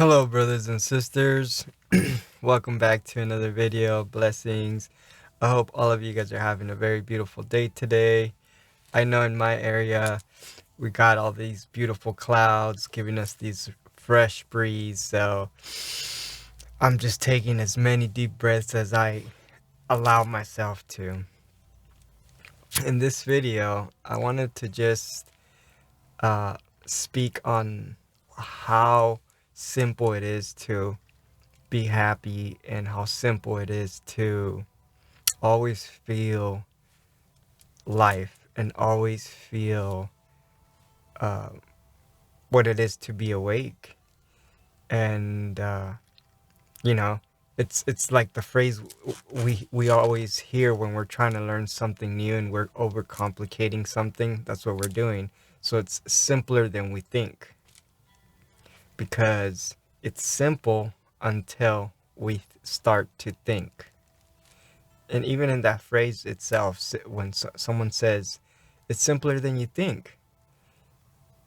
Hello, brothers and sisters. Welcome back to another video. Blessings. I hope all of you guys are having a very beautiful day today. I know in my area, we got all these beautiful clouds giving us these fresh breeze. So I'm just taking as many deep breaths as I allow myself to. In this video, I wanted to just speak on how simple it is to be happy and how simple it is to always feel life and always feel uh, what it is to be awake. And you know, it's like the phrase we always hear when we're trying to learn something new and we're overcomplicating something. That's what we're doing. So it's simpler than we think, because it's simple until we start to think. And even in that phrase itself, when someone says it's simpler than you think,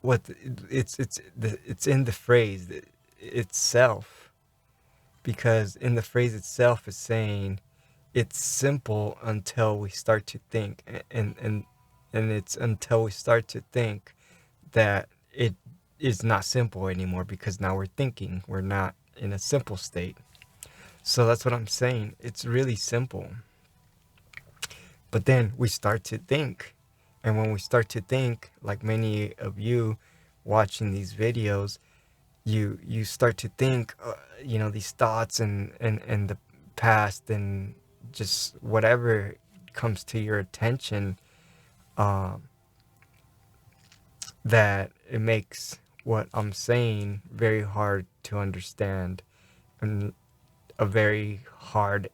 it's in the phrase itself, because in the phrase itself is saying it's simple until we start to think, and it's until we start to think that it is not simple anymore, because now we're thinking, we're not in a simple state. So that's what I'm saying. It's really simple. But then we start to think. And when we start to think, like many of you watching these videos, you start to think, these thoughts and the past and just whatever comes to your attention, um, that it makes what I'm saying very hard to understand, and a very hard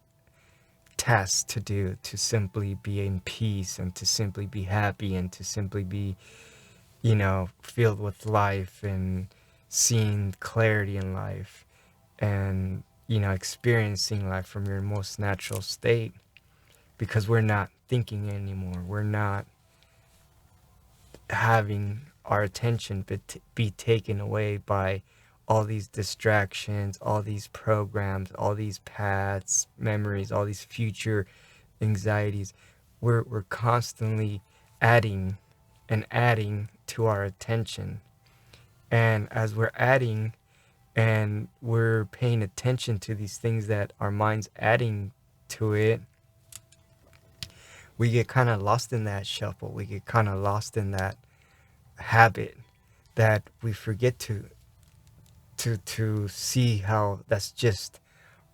task to do, to simply be in peace and to simply be happy and to simply be, filled with life and seeing clarity in life and, experiencing life from your most natural state, because we're not thinking anymore. We're not having our attention be taken away by all these distractions, all these programs, all these paths, memories, all these future anxieties. We're constantly adding and adding to our attention. And as we're adding and we're paying attention to these things that our mind's adding to it, we get kind of lost in that shuffle. We get kind of lost in that habit, that we forget to see how that's just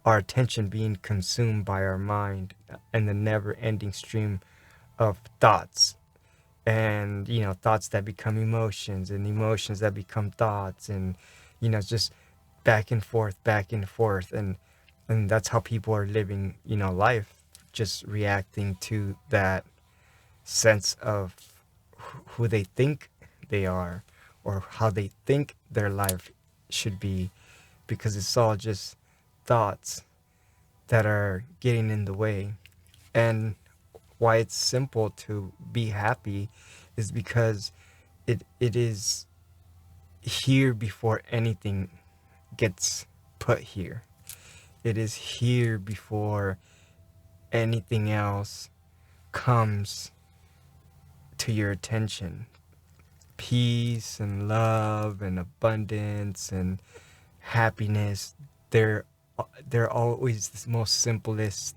our attention being consumed by our mind and the never-ending stream of thoughts, and thoughts that become emotions and emotions that become thoughts, and just back and forth, and that's how people are living life, just reacting to that sense of who they think they are, or how they think their life should be, because it's all just thoughts that are getting in the way. And why it's simple to be happy is because it is here before anything gets put here. It is here before anything else comes to your attention. Peace and love and abundance and happiness, they're always the most simplest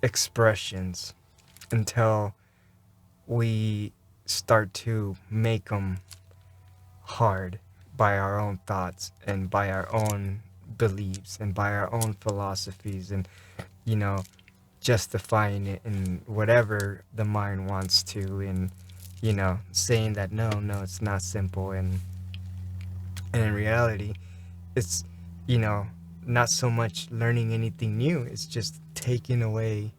expressions, until we start to make them hard by our own thoughts and by our own beliefs and by our own philosophies, and justifying it in whatever the mind wants to, and saying that no, it's not simple, and in reality it's not so much learning anything new, it's just taking away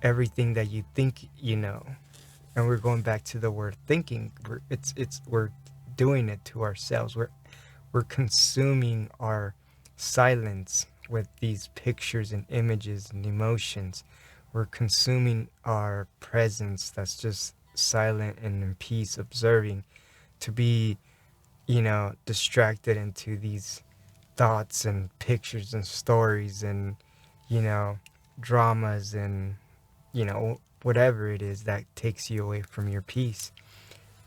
everything that you think you know. And we're going back to the word thinking. We're doing it to ourselves. We're consuming our silence with these pictures and images and emotions. We're consuming our presence that's just silent and in peace, observing, to be distracted into these thoughts and pictures and stories and, you know, dramas and, whatever it is that takes you away from your peace.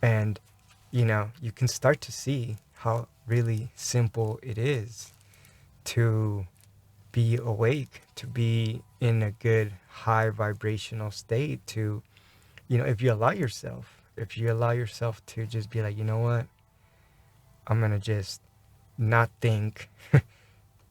And, you can start to see how really simple it is to be awake, to be in a good high vibrational state, to, if you allow yourself to just be like, you know what, I'm gonna just not think.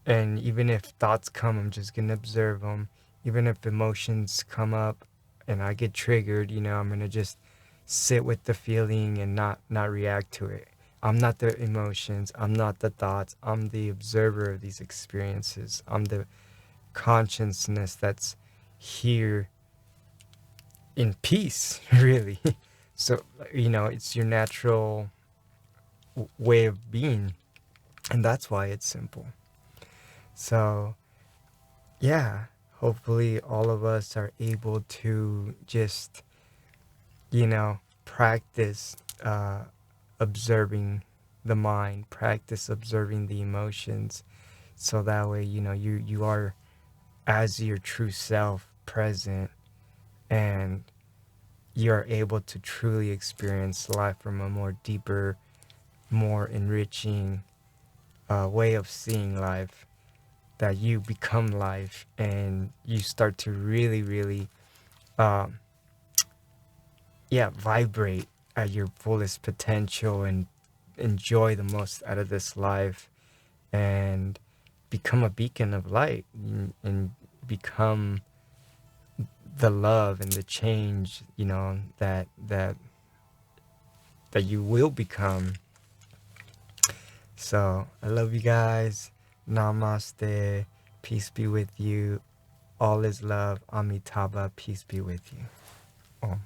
And even if thoughts come, I'm just gonna observe them. Even if emotions come up and I get triggered, I'm gonna just sit with the feeling and not react to it. I'm not the emotions, I'm not the thoughts, I'm the observer of these experiences. I'm the consciousness that's here in peace, really. So, it's your natural way of being, and that's why it's simple. So, yeah, hopefully all of us are able to just, practice observing the mind, practice observing the emotions, so that way, you are as your true self present, and you're able to truly experience life from a more deeper, more enriching way of seeing life, that you become life and you start to really, really, um, vibrate at your fullest potential and enjoy the most out of this life and become a beacon of light and become the love and the change, that you will become. So I love you guys. Namaste. Peace be with you. All is love. Amitabha. Peace be with you. Om.